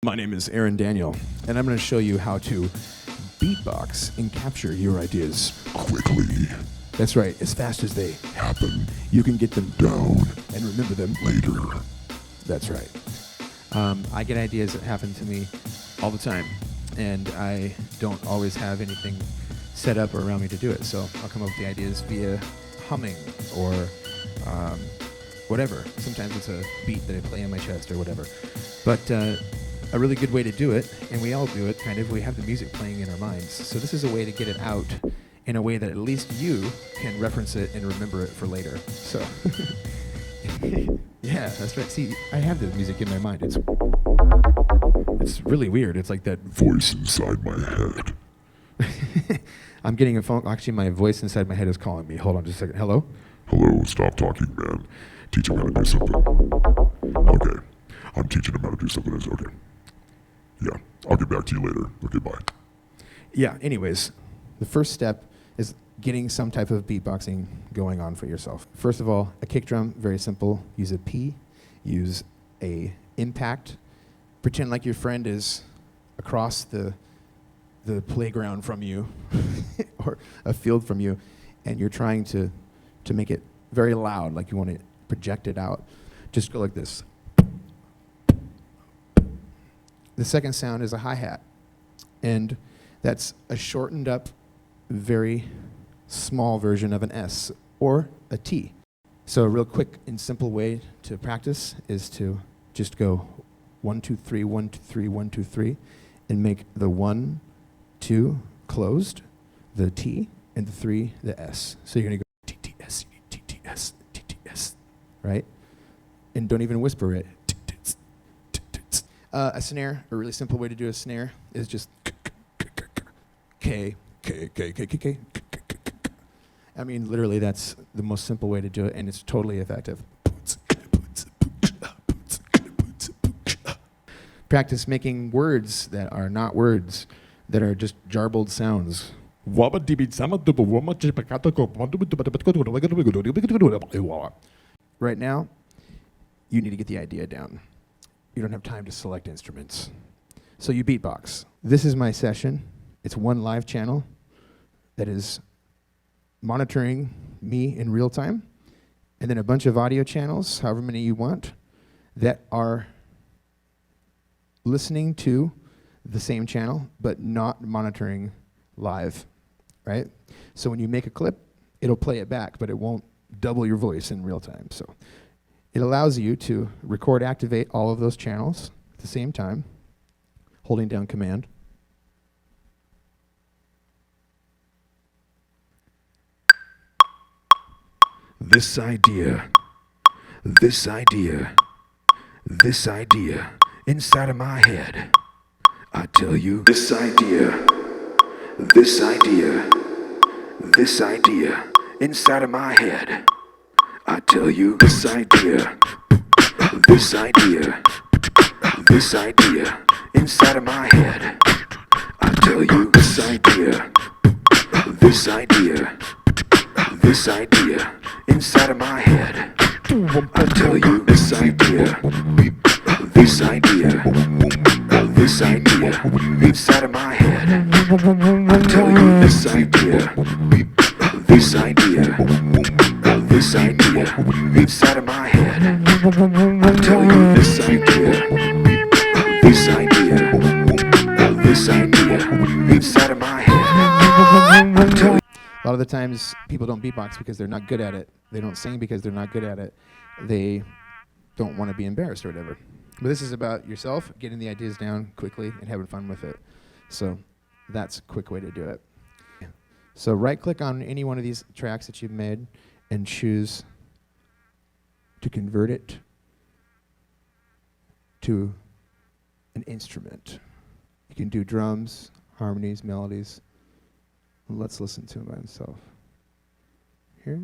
My name is Aaron Daniel, and I'm going to show you how to beatbox and capture your ideas quickly. That's right, as fast as they Happen. You can get them Down. and remember them Later. That's right. I get ideas that happen to me all the time, and I don't always have anything set up around me to do it. So I'll come up with the ideas via humming or whatever. Sometimes it's a beat that I play on my chest or whatever. But a really good way to do it, and we all do it kind of, we have the music playing in our minds. So this is a way to get it out in a way that at least you can reference it and remember it for later. So, yeah, that's right. See, I have the music in my mind. It's really weird. It's like that voice inside my head. I'm getting a phone. Actually, my voice inside my head is calling me. Hold on just a second. Hello? Hello, stop talking, man. Teach him how to do something. Okay. I'm teaching him how to do something. It's okay. Yeah, I'll get back to you later. Okay, bye. Yeah, anyways, the first step is getting some type of beatboxing going on for yourself. First of all, a kick drum, very simple. Use a P, use a impact. Pretend like your friend is across the playground from you or a field from you, and you're trying to make it very loud, like you want to project it out. Just go like this. The second sound is a hi-hat, and that's a shortened up, very small version of an S or a T. So a real quick and simple way to practice is to just go 1, 2, 3, 1, 2, 3, 1, 2, 3, and make the 1, 2 closed, the T, and the 3 the S. So you're gonna go T T S T T S T T S, right? And don't even whisper it. A snare, a really simple way to do a snare is just K, K, K, K, K, K. I mean, literally, that's the most simple way to do it, and it's totally effective. Practice making words that are not words, that are just jarbled sounds. Right now, you need to get the idea down. You don't have time to select instruments. So you beatbox. This is my session. It's one live channel that is monitoring me in real time, and then a bunch of audio channels, however many you want, that are listening to the same channel, but not monitoring live, right? So when you make a clip, it'll play it back, but it won't double your voice in real time. So it allows you to record, activate all of those channels at the same time, holding down Command. This idea, inside of my head. I tell you, this idea, inside of my head. I tell you, this idea, inside of my head. I tell you, this idea, inside of my head. I tell you, this idea, inside of my head. I tell you, this idea, inside of my head. I tell you, this idea, inside of my head. I tell you. A lot of the times, people don't beatbox because they're not good at it. They don't sing because they're not good at it. They don't want to be embarrassed or whatever. But this is about yourself, getting the ideas down quickly and having fun with it. So that's a quick way to do it. So right-click on any one of these tracks that you've made and choose to convert it to an instrument. You can do drums, harmonies, melodies. Let's listen to him by himself. Here.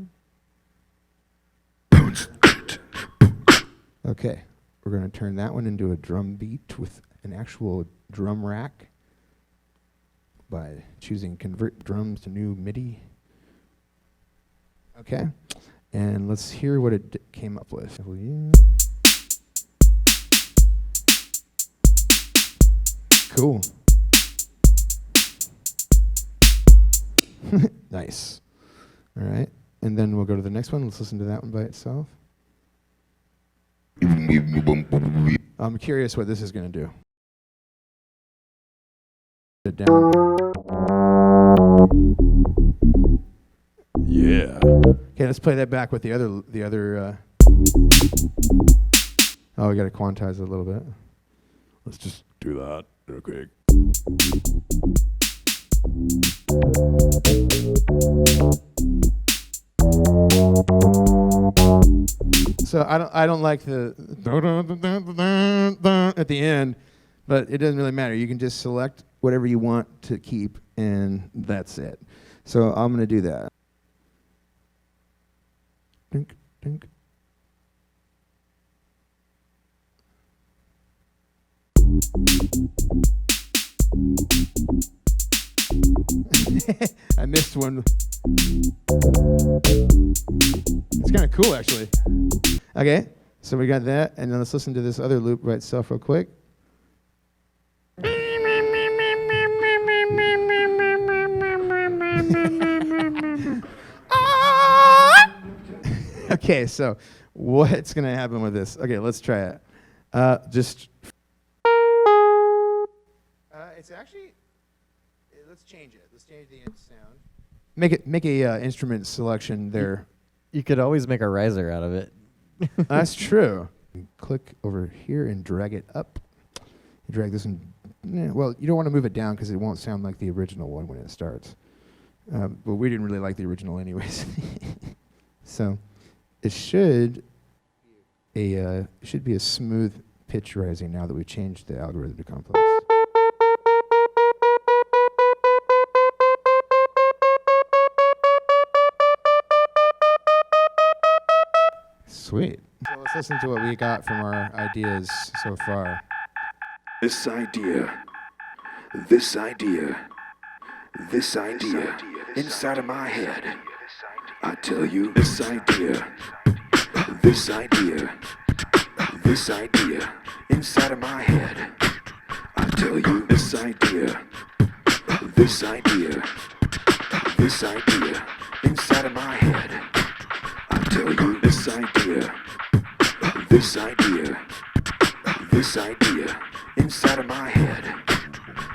Okay, we're going to turn that one into a drum beat with an actual drum rack by choosing convert drums to new MIDI. Okay, and let's hear what it came up with. Cool. Nice. All right. And then we'll go to the next one. Let's listen to that one by itself. I'm curious what this is going to do. It down. Yeah. Okay, let's play that back with the other. Oh, we got to quantize it a little bit. Let's just do that real quick. So I don't like the at the end, but it doesn't really matter. You can just select whatever you want to keep, and that's it. So I'm going to do that. Dink, dink. I missed one. It's kind of cool, actually. Okay, so we got that, and then let's listen to this other loop by itself real quick. Okay, so what's going to happen with this? Okay, let's try it. It's actually, let's change it. Let's change the end sound. Make a instrument selection there. You could always make a riser out of it. That's true. Click over here and drag it up. Drag this one. Well, you don't want to move it down because it won't sound like the original one when it starts. But we didn't really like the original anyways. So it should be a smooth pitch rising now that we changed the algorithm to complex. Sweet. So let's listen to what we got from our ideas so far. This idea, inside of my head. I tell you, this idea, inside of my head. I tell you, this idea, inside of my head. I tell you, this idea, inside of my head. I tell you, this idea, inside of my head.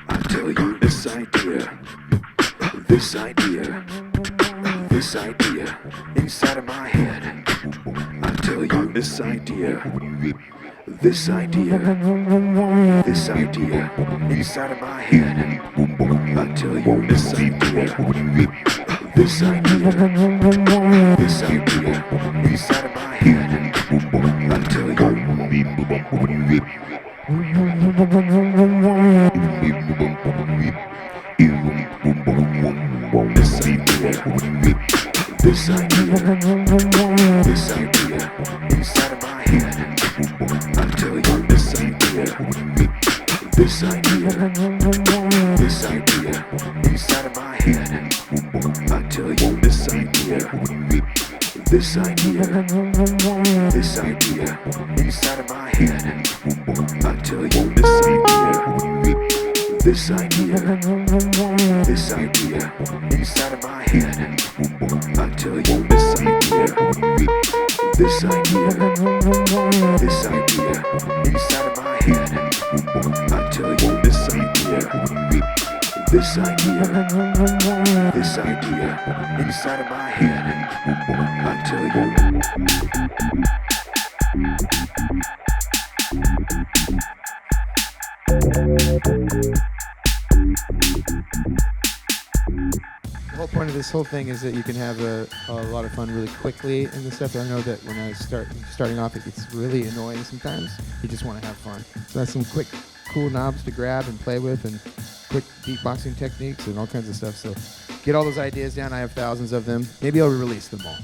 I tell you, this idea, inside of my head. I tell you, this idea, inside of my head. I tell you. This idea, inside of my head. I tell you, this idea, inside of my head. I tell you, this idea, inside of my head. I tell you, this idea, inside of my head. I tell you, this idea, inside of my head. I tell you, this idea, inside of my head. I tell you. The whole point of this whole thing is that you can have a lot of fun really quickly in this stuff. I know that when I starting off, it gets really annoying sometimes. You just want to have fun. So that's some quick, cool knobs to grab and play with, and quick beatboxing techniques and all kinds of stuff. So get all those ideas down. I have thousands of them. Maybe I'll release them all.